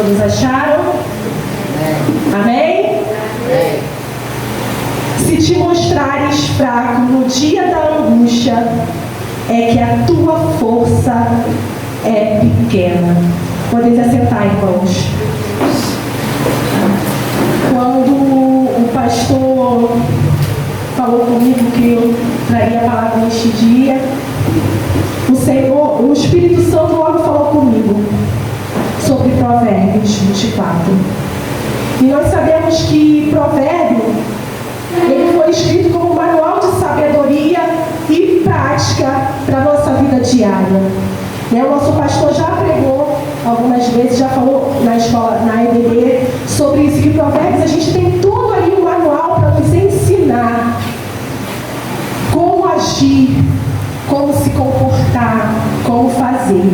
Todos acharam? Amém? Amém? Se te mostrares fraco no dia da angústia, é que a tua força é pequena. Podem se assentar, irmãos. Quando o pastor falou comigo que eu traria a palavra neste dia, o Espírito Santo logo falou comigo sobre Provérbios 24. E nós sabemos que Provérbio, ele foi escrito como um manual de sabedoria e prática para a nossa vida diária. O nosso pastor já pregou algumas vezes, já falou na escola, na EBD, sobre isso, que Provérbios a gente tem todo ali um manual para nos ensinar como agir, como se comportar, como fazer.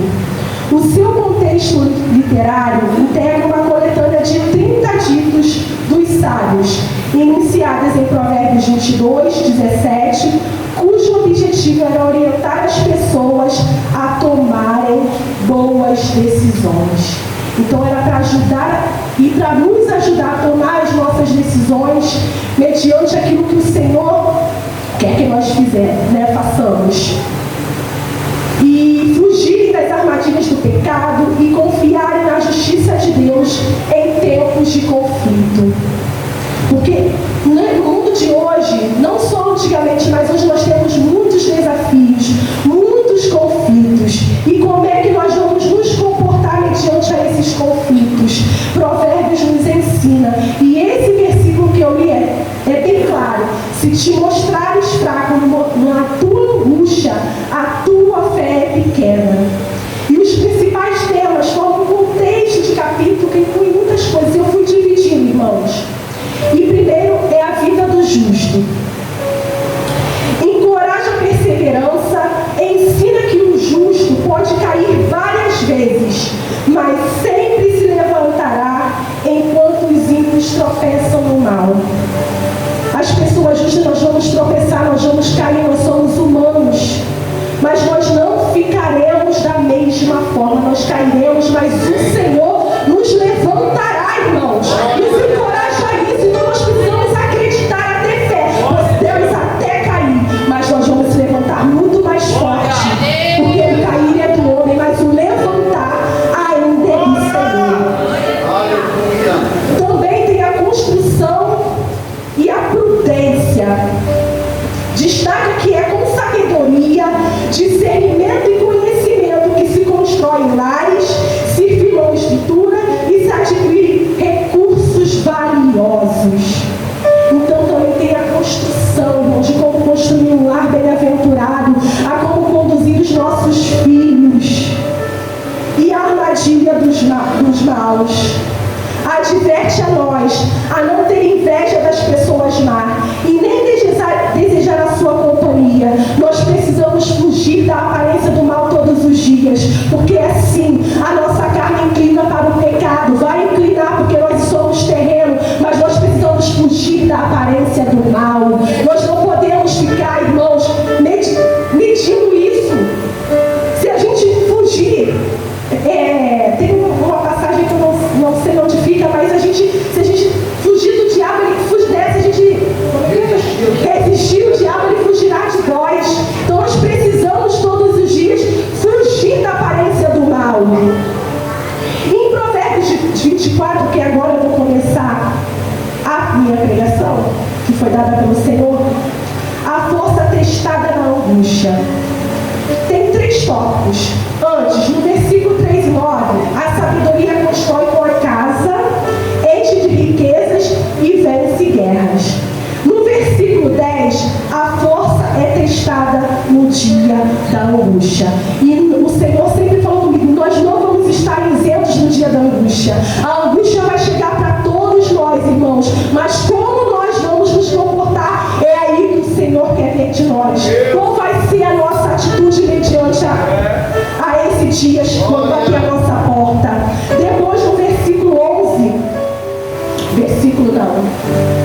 O seu contexto literário integra uma coletânea de 30 ditos dos sábios, iniciadas em Provérbios 22, 17, cujo objetivo era orientar as pessoas a tomarem boas decisões. Então era para ajudar e para nos ajudar a tomar as nossas decisões mediante aquilo que o Senhor quer que nós façamos. E fugirem das armadilhas do pecado e confiarem na justiça de Deus em tempos de conflito. Porque no mundo de hoje, não só antigamente, mas hoje nós temos muitos desafios, muitos conflitos. E como é que nós vamos nos comportar mediante a esses conflitos? Provérbios nos ensina. E esse versículo que eu li é bem claro. Se te mostrares fraco na tua angústia, a tua fé é pequena. E os principais temas formam um contexto de capítulo que inclui muitas coisas. Eu fui dividindo, irmãos. E primeiro é a vida do justo. Encoraja a perseverança, ensina que o justo pode cair várias vezes, mas sempre se levantará enquanto os ímpios tropeçam no mal. As pessoas justas, nós vamos tropeçar, nós vamos cair, nós somos humanos. Mas nós não ficaremos da mesma forma, nós cairemos, mas o Senhor nos levantará, irmãos. Nos encoraja a isso, então nós precisamos acreditar, ter fé. Nós podemos até cair, mas nós vamos se levantar muito mais forte. Porque o cair é do homem, mas o levantar ainda é do Senhor. Também tem a construção e a prudência. Destaca que é com sabedoria, discernimento e conhecimento que se constrói lares, se firma estrutura e se adquire recursos valiosos. Então também tem a construção, irmão, de como construir um lar bem-aventurado, a como conduzir os nossos filhos. E a armadilha dos maus. Adverte a nós a não ter inveja das pessoas más e nem desejar a sua companhia. Nós precisamos fugir da aparência do mal todos os dias, porque assim a nossa carne inclina para o pecado, vai inclinar porque nós somos terreno, mas nós precisamos fugir da aparência do mal. Nós não podemos ficar, irmãos, medindo isso. Se a gente fugir, tem uma passagem que eu não sei onde fica, mas se a gente fugir do diabo, ele fugir dessa, a gente resistir o diabo, ele fugirá de nós. Então nós precisamos todos os dias fugir da aparência do mal. Em Provérbios 24, que agora eu vou começar a minha pregação, que foi dada pelo Senhor, a força testada na angústia. Tem 3 tópicos. Antes, no versículo 3 e 9, a sabedoria constrói uma casa, enche de riquezas e vence guerras. No versículo 10, a força é testada no dia da angústia. E o Senhor sempre falou comigo, nós não vamos estar isentos no dia da angústia. A angústia vai chegar para todos nós, irmãos, mas como nós vamos nos comportar, é aí que o Senhor quer ver de nós. Qual vai ser a nossa atitude mediante a esses dias, quando bater a nossa porta? Depois, no versículo 11,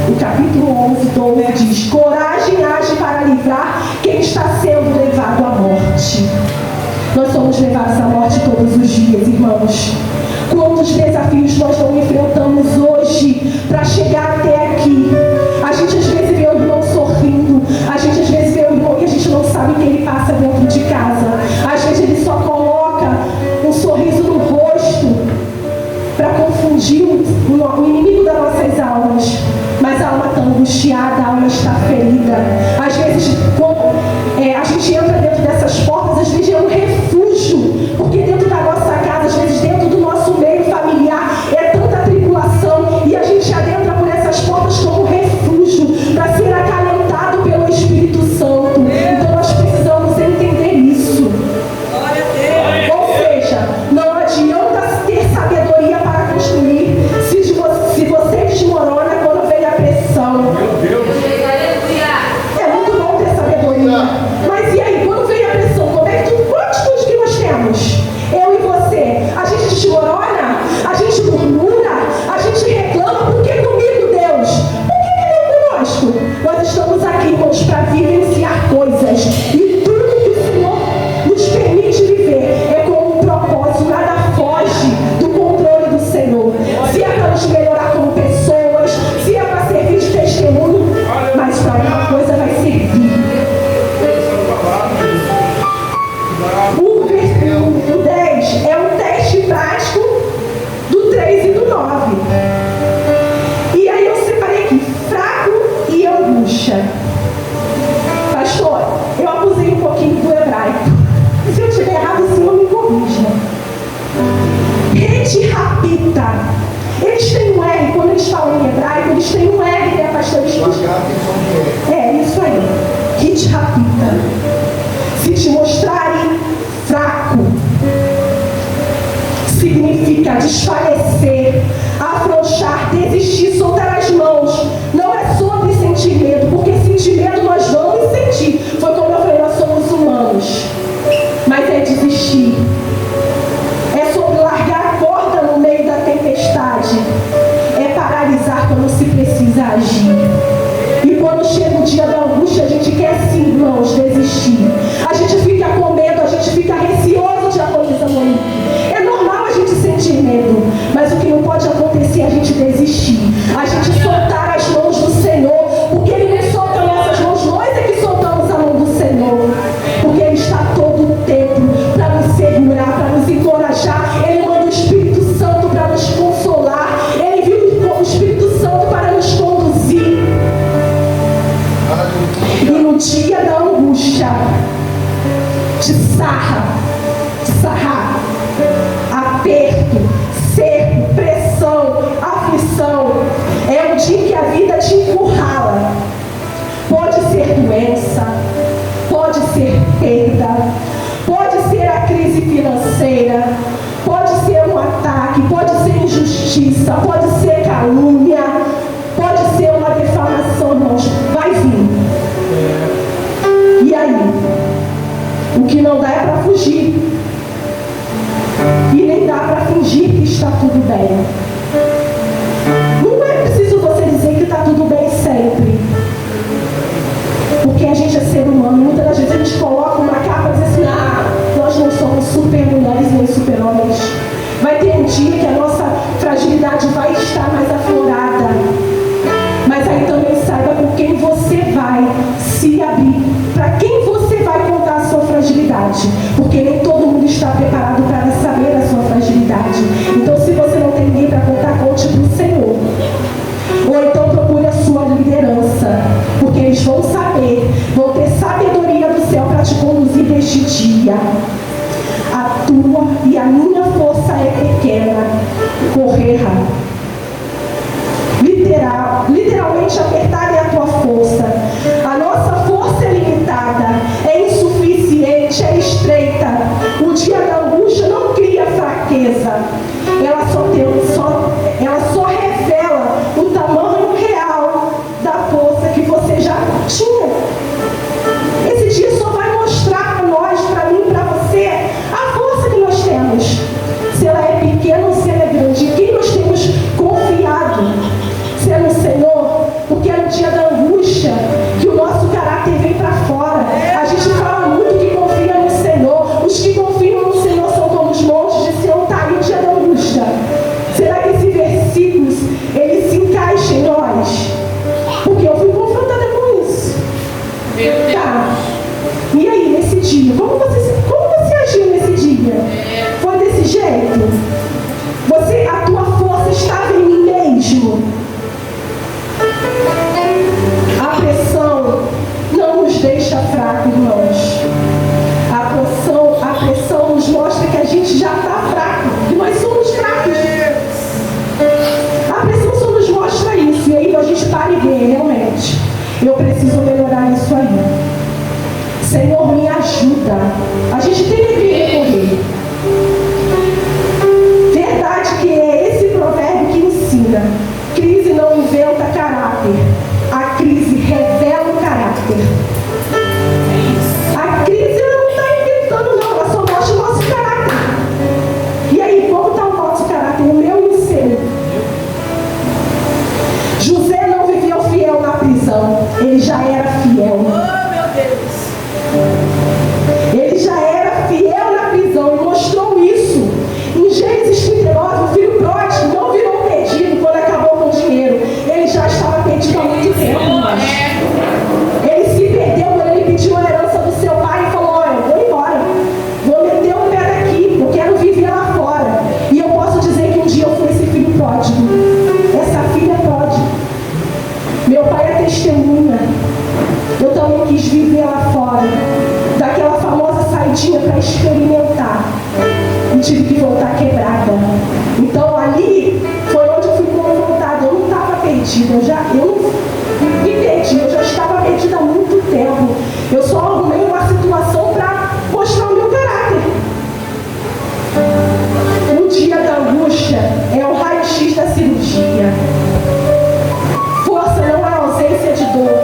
o capítulo 11, 12 diz: coragem age para livrar quem está sendo levado à morte. Nós somos levados à morte todos os dias, irmãos. Quantos quantos desafios nós não enfrentamos hoje para chegar até aqui. A gente às vezes vê o irmão sorrindo, a gente às vezes vê o irmão e a gente não sabe o que ele passa dentro de casa. Às vezes ele só coloca um sorriso no rosto para confundir o inimigo das nossas almas. Mas a alma está angustiada, a alma está ferida. Às vezes, quando a gente entra dentro dessas portas, às vezes é um refúgio, porque dentro da nossa casa, às vezes dentro do nosso meio familiar, é tanta tribulação, e a gente adentra por essas portas como refúgio, para ser acalentado pelo Espírito Santo. Então nós precisamos entender isso. Ou seja, não adianta ter sabedoria para construir, se você desmorona quando vem a pressão. É muito bom ter sabedoria, mas e aí, quando vem a pressão, quantas coisas que nós temos? Eu e você, a gente desmorona, a gente murmura, a gente reclama. Por que comigo, Deus? Por que não conosco? Nós estamos aqui, irmãos, para vivenciar coisas, e tudo que o Senhor nos permite viver é com um propósito. Nada foge do controle do Senhor. Se é para nos melhorar como pessoas, se é para servir de testemunho, mas para uma coisa vai servir. O 10 é um teste prático do 3 e do 9. E aí eu separei aqui, fraco e angústia. Pastor, eu abusei um pouquinho do hebraico. Se eu estiver errado, o Senhor me corrija. Retirapita. Eles têm um R, quando eles falam em hebraico, eles têm um R, né, pastor? É, isso aí. Retirapita. Se te mostrarem fraco, significa desfalecer, afrouxar, desistir, soltar as mãos. Não é sobre sentir medo, porque sentir medo nós vamos sentir. Foi como eu falei, nós somos humanos. Mas é desistir. É sobre largar a corda no meio da tempestade. É paralisar quando se precisa agir. E quando chega o dia da angústia, a gente quer sim, irmãos, desistir. A gente fica com medo, a gente fica receoso de acontecer muito. É normal a gente sentir medo, mas o que não pode acontecer é a gente desistir. A gente soltar as mãos do Senhor, porque Ele não solta nossas mãos, nós é que soltamos a mão do Senhor. Porque Ele está todo o tempo para nos segurar, para nos encorajar. Ele manda o Espírito Santo para nos consolar. Ele viu o Espírito Santo para nos conduzir. E no dia da angústia, de sarrar, aperto, cerco, pressão, aflição, é o dia que a vida te encurrala. Pode ser doença, pode ser perda, pode ser a crise financeira, pode ser um ataque, pode ser injustiça, pode ser calúnia, pode ser uma defamação, irmãos. Vai vir. E aí? O que não dá é para fugir. E nem dá para fingir que está tudo bem. Não é preciso você dizer que está tudo bem sempre. Porque a gente é ser humano. Muitas das vezes a gente coloca uma capa e diz assim: nós não somos super mulheres nem super homens. Vai ter um dia que a nossa fragilidade vai estar mais aflorada. Mas aí também saiba com quem você vai se abrir. Para quem você vai contar a sua fragilidade. Porque nem todo mundo está preparado para saber a sua fragilidade. Então, se você não tem ninguém para contar, conte para o Senhor. Ou então procure a sua liderança. Porque eles vão saber, vão ter sabedoria do céu para te conduzir neste dia. A tua e a minha força é pequena. Correrá. Literalmente apertada é a tua força. A nossa força é limitada, é insuficiente, é estreita. O dia da angústia não cria fraqueza. Ela só revela o tamanho real da força que você já tinha. Esse dia só vai mostrar para nós, para mim, para você, dia? Como você agiu nesse dia? Foi desse jeito? A tua força estava em mim mesmo? A pressão não nos deixa fracos, irmãos. A pressão nos mostra que a gente já está fraco, que nós somos fracos. A pressão só nos mostra isso, e aí a gente para e vê, realmente, eu preciso melhorar isso aí. Senhor, me ajuda. A gente tem que recorrer. Verdade que é esse provérbio que ensina: crise não inventa caráter, a crise revela o caráter. A crise não está inventando, não, ela só mostra o nosso caráter. E aí, como está o nosso caráter, o meu e o seu? José não viveu fiel na prisão, ele já era fiel. Oh, meu Deus! Ele já era fiel na prisão e mostrou isso. Em Gênesis 39, o filho pródigo não virou pedido quando acabou com o dinheiro. Ele já estava pedido há muito tempo. Ele se perdeu quando ele pediu a herança do seu pai e falou: olha, vou embora. Vou meter o pé daqui, eu quero viver lá fora. E eu posso dizer que um dia eu fui esse filho pródigo. Essa filha pródiga. Meu pai é testemunha. Eu também quis viver lá fora, daquela famosa saidinha para experimentar, e tive que voltar quebrada. Então ali foi onde eu fui confrontada. Eu não estava perdida, eu não me perdi, eu já estava perdida há muito tempo. Eu só arrumei uma situação para mostrar o meu caráter. O dia da angústia é o raio-x da cirurgia. Força não é ausência de dor,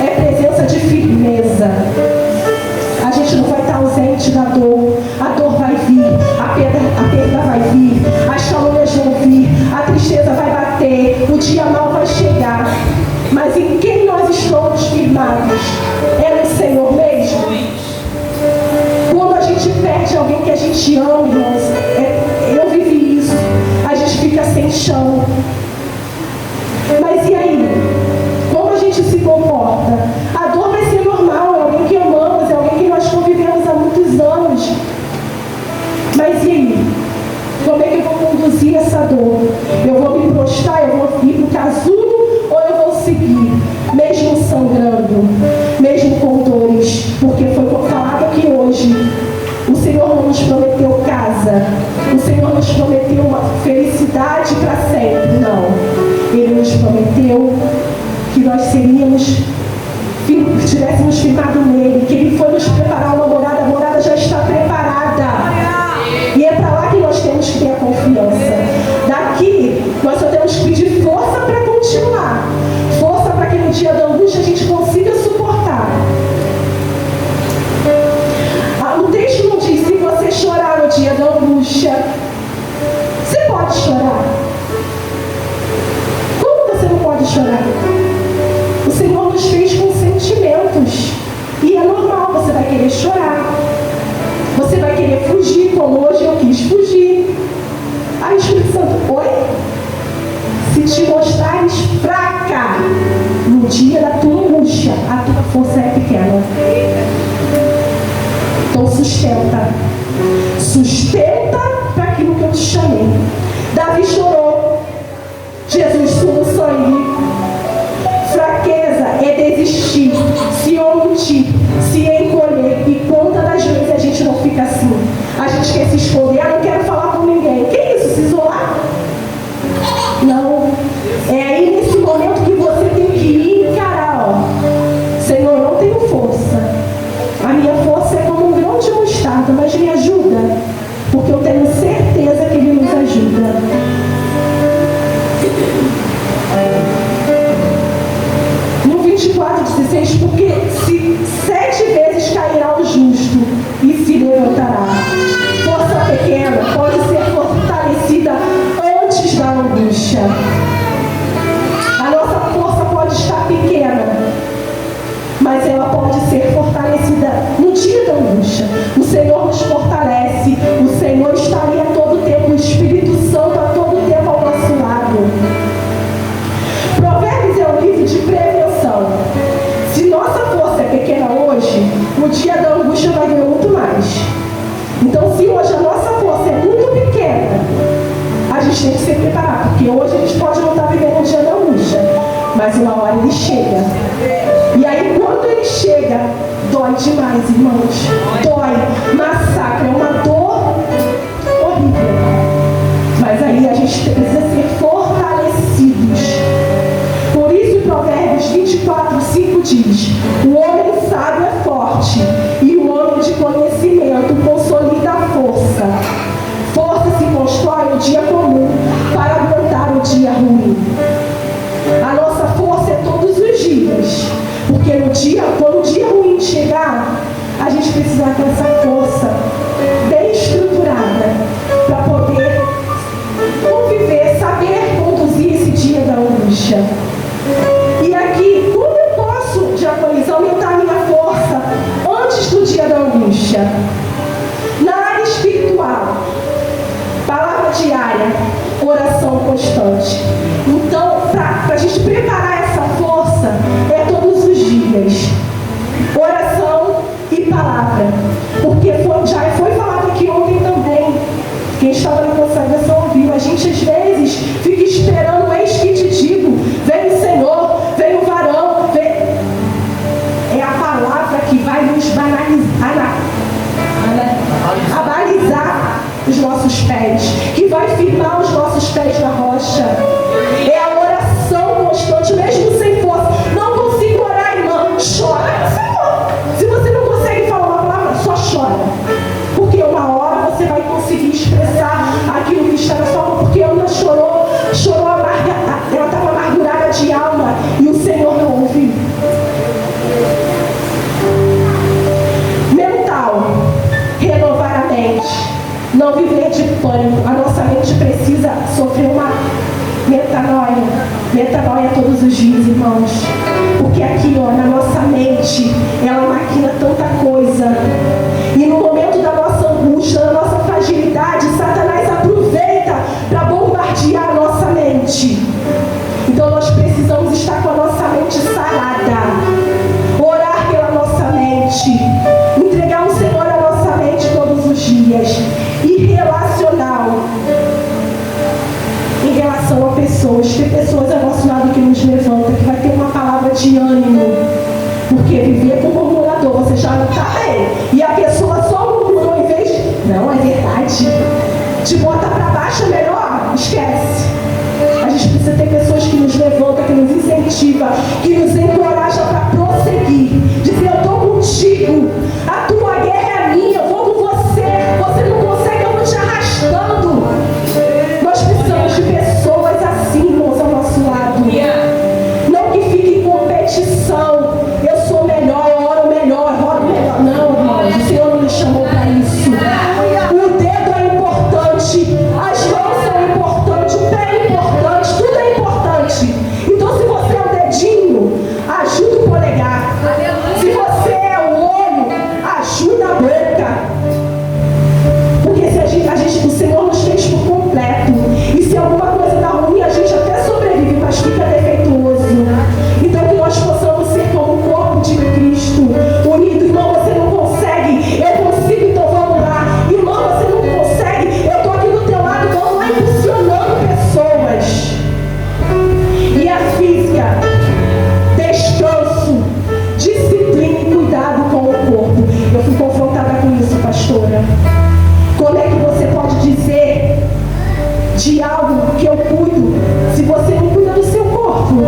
é presença de firmeza. A gente não vai estar ausente da dor. A dor vai vir, a perda vai vir, as calúnias vão vir, a tristeza vai bater, o dia mal vai chegar. Mas em quem nós estamos firmados? É no Senhor mesmo. Quando a gente perde alguém que a gente ama, irmãos, eu vivi isso, a gente fica sem chão. Mas e aí? Como a gente se comporta? A dor vai ser normal, é alguém que amamos, é alguém que nós convivemos há muitos anos. Mas e aí? Como é que eu vou conduzir essa dor? Eu vou me prostrar, eu vou ir para o casulo ou eu vou seguir? Mesmo sangrando, mesmo com dores, porque foi falado aqui hoje. O Senhor não nos prometeu casa, o Senhor nos prometeu uma felicidade para sempre, não. Ele nos prometeu que nós tivéssemos firmado nele, que ele foi nos preparar uma morada, a morada já está preparada. E é para lá que nós temos que ter a confiança. Daqui, nós só temos que pedir força para continuar. Força para que no dia da angústia a gente consiga suportar. O texto não diz: se você chorar no dia da angústia, você pode chorar. Como você não pode chorar? O Senhor nos fez com sentimentos. E é normal, você vai querer chorar. Você vai querer fugir, como hoje eu quis fugir. Aí o Espírito Santo: oi? Se te mostrares fraca no dia da tua angústia, a tua força é pequena. Então sustenta. Sustenta para aquilo que eu te chamei. Davi chorou. Jesus suou sangue. Fraqueza é desistir, se omitir, se encolher. E quantas das vezes a gente não fica assim? A gente quer se esconder. Ah, não quero falar com ninguém. Que isso? Se isolar? Não. É aí nesse momento que você tem que ir encarar. Senhor, eu não tenho força. A minha força é como um grão de mostarda, mas me ajuda, porque eu tenho certeza que Ele nos ajuda. No 24:16, porque se 7 vezes gente tem que se preparar, porque hoje a gente pode não estar vivendo um dia da angústia, mas uma hora ele chega. E aí quando ele chega, dói demais, irmãos. Dói, massacra, é uma dor horrível. Mas aí a gente precisa ser fortalecidos. Por isso em Provérbios 24:5 diz: o homem sábio é forte, e o homem de conhecimento consolida a força. Força se constrói no dia comum para aguentar o dia ruim. A nossa força é todos os dias, porque quando o dia ruim chegar, a gente precisa ter essa força bem estruturada para poder conviver, saber conduzir esse dia da angústia. E aqui, como eu posso, diaconisa, aumentar a minha força antes do dia da angústia? Na área espiritual, palavra diária, oração constante. Então, para a gente preparar essa força, é todos os dias. Oração e palavra. Porque já foi falado aqui ontem também. Quem estava na consagração ouviu. A gente às vezes fica esperando, eis que te digo, vem o Senhor, vem o varão, vem. É a palavra que vai nos abalizar os nossos pés, que vai firmar os nossos pés na rocha. É a oração constante, mesmo sem força. Não consigo orar, irmã. Chora, Senhor. Se você não consegue falar uma palavra, só chora. Porque uma hora você vai conseguir expressar aquilo que está na sua alma. Porque Ana chorou amarga, ela estava amargurada de alma e o Senhor não ouviu. Mental, renovar a mente. Não viver de pânico. A nossa mente precisa sofrer uma metanoia. Metanoia todos os dias, irmãos. Porque aqui, na nossa mente, ela maquina tanta coisa. E no momento da nossa angústia, da nossa fragilidade, Satanás aproveita para bombardear a nossa mente. Então nós precisamos estar com a nossa mente sarada. Orar pela nossa mente. Entregar o Senhor à nossa mente todos os dias. E relacional. Em relação a pessoas. Tem pessoas ao nosso lado que nos levantam, que vai ter uma palavra de ânimo. Porque viver com murmurador, você já não está bem. E a pessoa só murmurou em vez de... Não, é verdade. Te bota para baixo é melhor? Esquece. A gente precisa ter pessoas que nos levantam, que nos incentivam, que nos encorajam para prosseguir. Dizer, eu estou contigo. A tua guerra é minha, eu vou com você. Você não consegue, eu vou te arrastando. Nós precisamos de pessoas assim, irmãos, ao nosso lado. Não que fique em competição. Eu sou melhor, eu oro melhor, eu oro melhor. Não, irmãos, o Senhor não nos chamou para isso. O dedo é importante, as mãos são importantes, o pé é importante, tudo é importante. Então, se você é o dedinho, ajuda o polegar. Se você é o olho, ajuda a boca. Porque se o Senhor nos fez por completo. E se alguma coisa dá ruim, a gente até sobrevive, mas fica defeituoso. Então que nós possamos ser como o corpo de Cristo, unido. Irmão, você não consegue, eu consigo, então vamos lá. Irmão, você não consegue, eu estou aqui do teu lado, vamos lá impulsionando pessoas. E a física, descanso, disciplina e cuidado com o corpo. Eu fui confrontada com isso, pastora. Como é que você pode dizer de algo que eu cuido se você não cuida do seu corpo?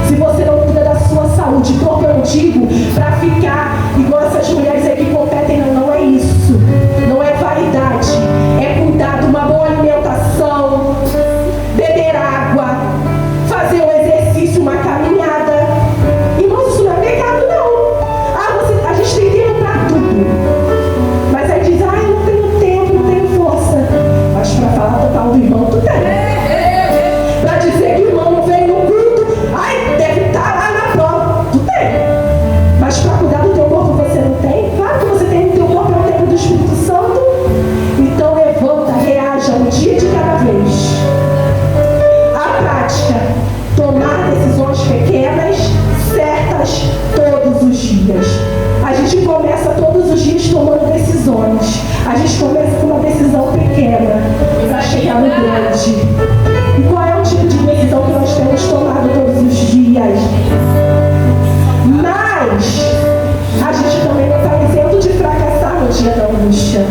Se você não cuida da sua saúde, corpo eu digo para ficar igual essas mulheres aí que competem, não é isso. Não é vaidade, é cuidar de uma boa alimentação, beber água, fazer um exercício, uma caminhada. Irmãos, isso não é pecado não. A gente tem tempo para tudo. Mas aí diz, eu não tenho tempo, não tenho força. Mas para falar total do irmão, tu tem. Para dizer que o irmão não veio no culto, deve estar lá na prova. Tu tem. Mas para cuidar do teu corpo você não tem? Claro que você tem, o teu corpo é o templo do Espírito Santo. Então levanta, reaja um dia de cada vez. A prática, tomar decisões pequenas, certas, todos os dias. A gente começa todos os dias tomando decisões. A gente começa com uma decisão pequena. castelo grande. E qual é o tipo de decisão que nós temos tomado todos os dias? Mas a gente também não está isento de fracassar no dia da angústia.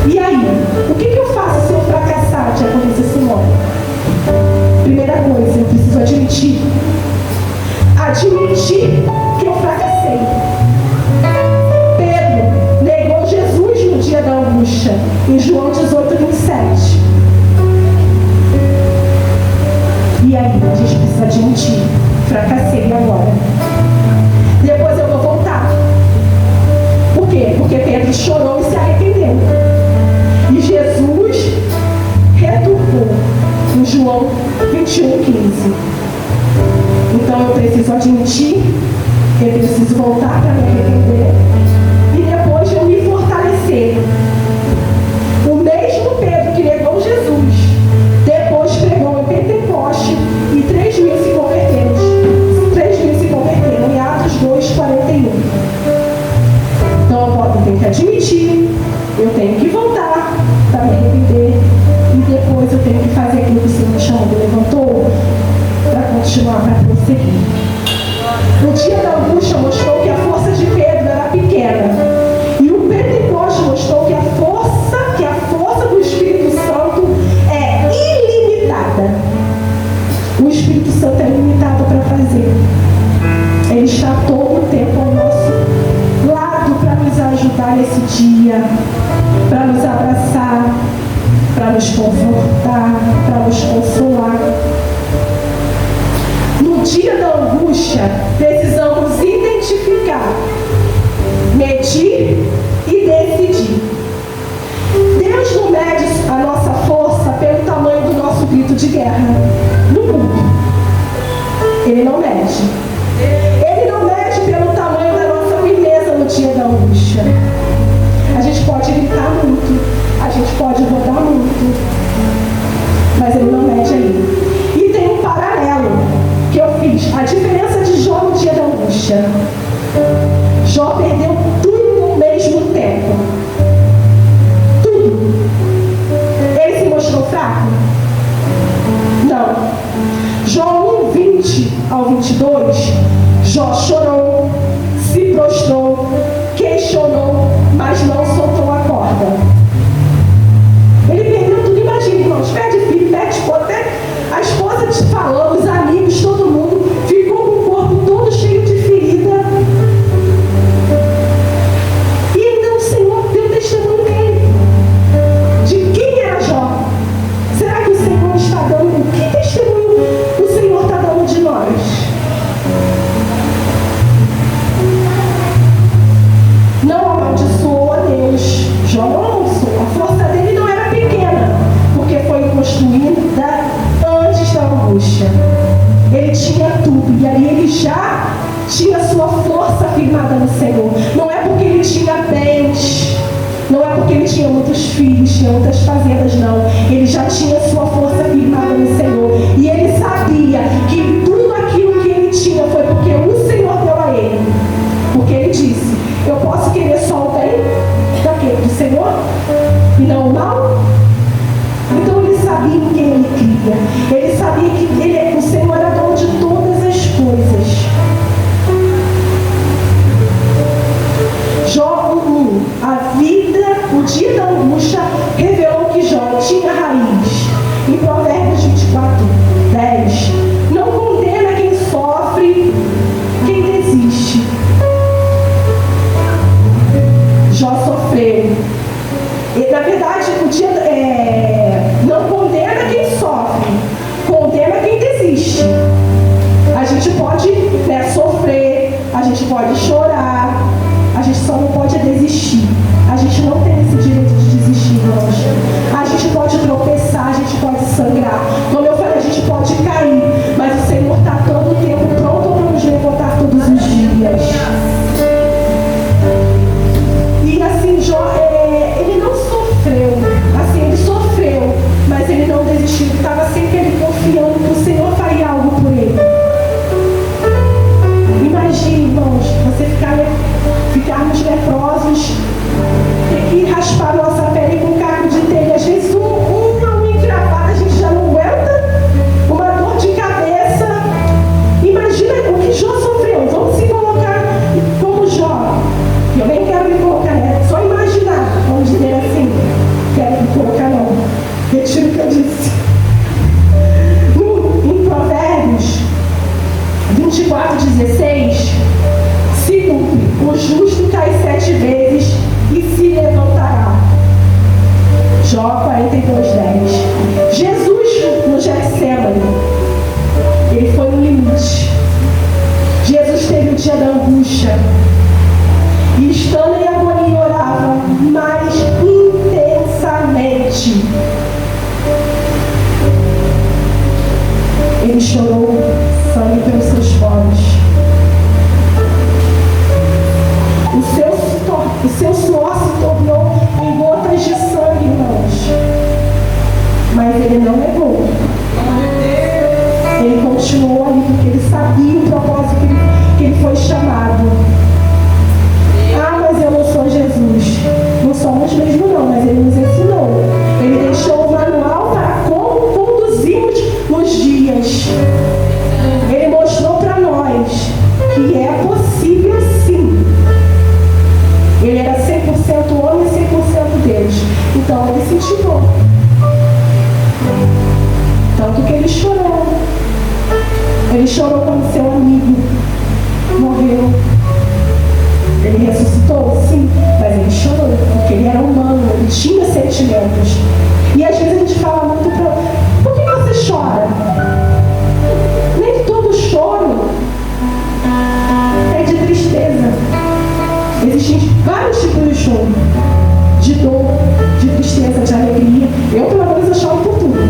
E aí, o que eu faço se eu fracassar, diaconisa Simone? Primeira coisa, eu preciso admitir. Admitir que eu fracassei. Pedro negou Jesus no dia da angústia, em João 18, 27. E aí, a gente precisa admitir. Fracassei agora. Depois eu vou voltar. Por quê? Porque Pedro chorou e se arrependeu. E Jesus returbou em João 21, 15. Então eu preciso admitir, eu preciso voltar para me arrepender e depois eu me fortalecer. O mesmo Pedro que negou Jesus, depois pregou em Pentecoste e 3 mil se converteram. 3 mil se converteram em Atos 2, 41. Então eu tenho que admitir, eu tenho que voltar para me arrepender e depois eu tenho que fazer aquilo que o Senhor me chamou, me levantou para continuar, para prosseguir. O dia da angústia mostrou que a força de Pedro era pequena. E o Pentecoste mostrou que a força do Espírito Santo é ilimitada. O Espírito Santo é ilimitado para fazer. Ele está todo o tempo ao nosso lado para nos ajudar nesse dia, para nos abraçar, para nos confortar, para nos consolar. No dia da angústia, precisamos identificar, medir e decidir. Deus não mede a nossa força pelo tamanho do nosso grito de guerra no mundo. Ele não mede. Ele não mede pelo tamanho da nossa firmeza no dia da angústia. A gente pode gritar muito, a gente pode rodar muito, mas ele não mede aí. E tem um paralelo que eu fiz. A diferença de Jó no dia da angústia. Jó perdeu tudo no mesmo tempo. Tudo. Ele se mostrou fraco? Não. Jó 1, 20 ao 22, Jó chorou, se prostrou, questionou, mas não soltou a corda. Ele perdeu tudo. Imagina, irmãos, perde filho, perde esposa, até a esposa te falando, os amigos, todo mundo, ficou com o corpo todo cheio de ferida. E ainda o Senhor deu testemunho dele. De quem era Jó? Será que o Senhor está dando? Que testemunho o Senhor está dando de nós? Não amaldiçoou a Deus. Jó não amaldiçoou. A força dele não era pequena, porque foi construída antes da angústia. Ele tinha tudo, e aí ele já tinha sua força firmada no Senhor. Não é porque ele tinha bens, não é porque ele tinha muitos filhos, tinha muitas fazendas, não. Ele já tinha sua força firmada no Senhor. E ele sabia que tudo aquilo que ele tinha foi porque o Senhor deu a ele. Porque ele disse: eu posso querer só o bem do Senhor e não o mal? Então ele sabia em quem ele cria. Ele sabia que o Senhor era dono de todas as coisas. Jó 1. A vida, o dia da angústia, revelou que Jó tinha raiz. Em Provérbios 24, 10. Não condena quem sofre, quem desiste. Jó sofreu. E, na verdade, o dia não condena quem sofre, condena quem desiste. A gente pode sofrer, a gente pode chorar, a gente só não pode desistir. A gente não tem esse direito de desistir, irmãos. A gente pode tropeçar, a gente pode sangrar. Como eu falei, a gente pode cair, mas o Senhor está todo o tempo pronto para nos levantar todos os dias. E assim, Jó, ele não sofreu, assim, ele sofreu, mas ele não desistiu, estava sempre ele confiando que o Senhor faria algo por ele. Imagine, irmãos, você ficar O seu suor se tornou em gotas de sangue, irmãos. Mas ele não negou. Ele continuou ali porque ele sabia o propósito que ele foi chamado. Ah, mas eu não sou Jesus. Não somos mesmo não, mas ele nos ensinou. Ele deixou o manual para como conduzirmos nos dias. Ele mostrou para nós que é possível sim. Ele era 100% homem e 100% Deus. Então ele se intimou. Tanto que ele chorou. Ele chorou quando seu amigo morreu. Ele ressuscitou? Sim, mas ele chorou, porque ele era humano, ele tinha sentimentos. E às vezes a gente fala muito para... Por que você chora? Nem todo choro é de tristeza. Existem vários tipos de choro. De dor, de tristeza, de alegria. Eu, pelo menos, eu choro por tudo.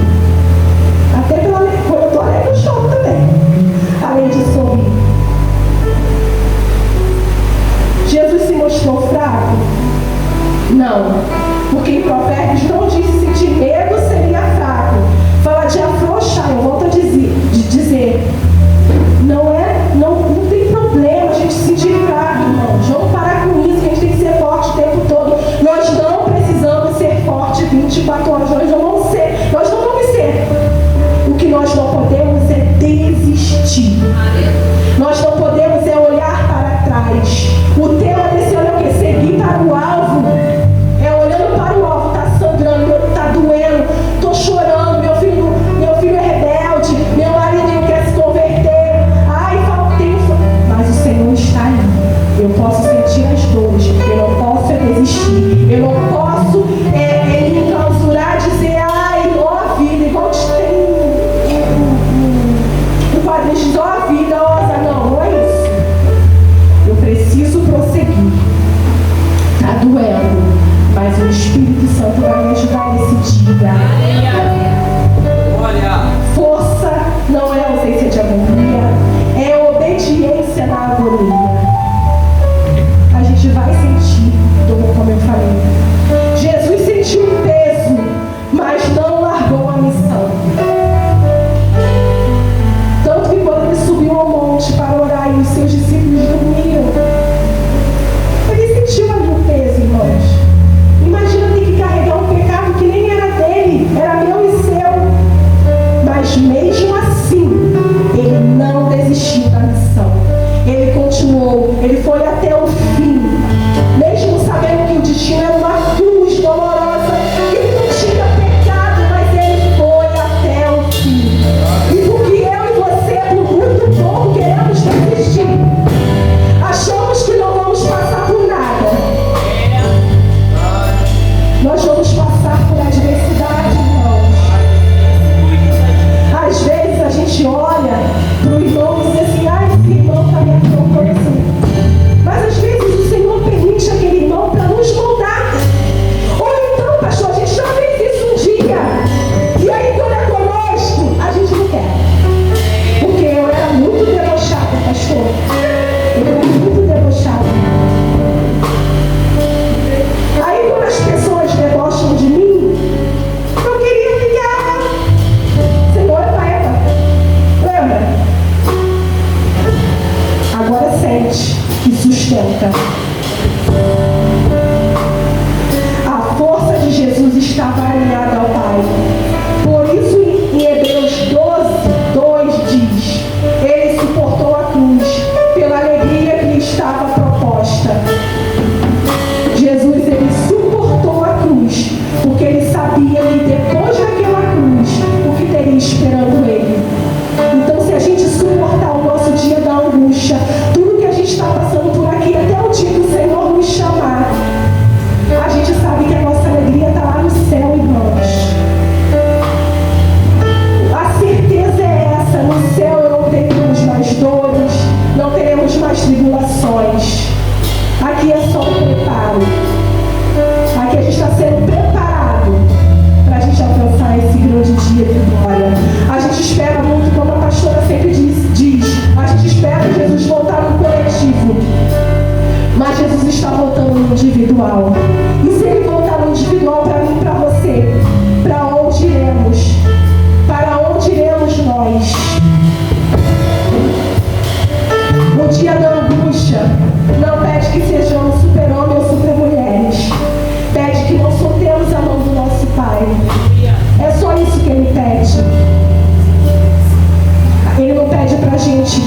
Até quando eu estou alegre, eu choro também. Além de sorrir. Jesus se mostrou fraco? Não. Porque em Provérbios não diz que sentir medo seria fraco. Fala de afrouxar, eu volto a dizer. Não tem problema a gente se sentir fraco, irmãos. Vamos parar com isso, que a gente tem que ser forte o tempo todo. Nós não precisamos ser fortes 24 horas. Nós não vamos ser. O que nós não podemos é desistir. Nós não podemos é olhar para trás. O tema desse ano é o quê? Seguir para o alvo. É olhando para o alvo, está sangrando, está está voltando no individual. E se Ele voltar no individual para mim e para você, para onde iremos? Para onde iremos nós? No dia da angústia, não pede que sejamos super-homens ou super-mulheres. Pede que não soltemos a mão do nosso Pai. É só isso que Ele pede. Ele não pede pra gente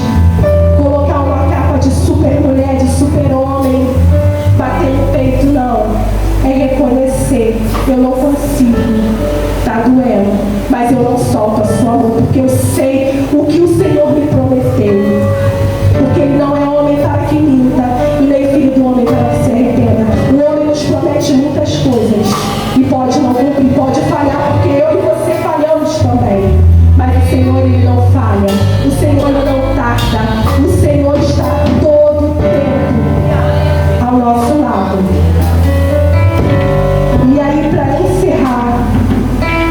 colocar uma capa de super-mulher, de super-homem, bater no peito, não. É reconhecer, eu não consigo, tá doendo, mas eu não solto a sua mão, porque eu sei o que o Senhor me prometeu. Porque Ele não é homem para que minta, e nem filho do homem para que se arrependa. O homem nos promete muitas coisas, e pode não cumprir, pode falhar, porque eu e você falhamos também. Mas o Senhor, Ele não falha. O Senhor, Ele não tarda. O Senhor está todo o tempo ao nosso lado. E aí, para encerrar,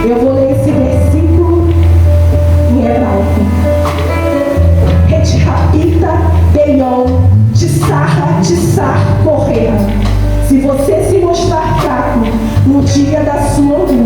eu vou ler esse versículo em hebraico. Rapita, Beion, Tissar, correr. Se você se mostrar fraco no dia da sua angústia,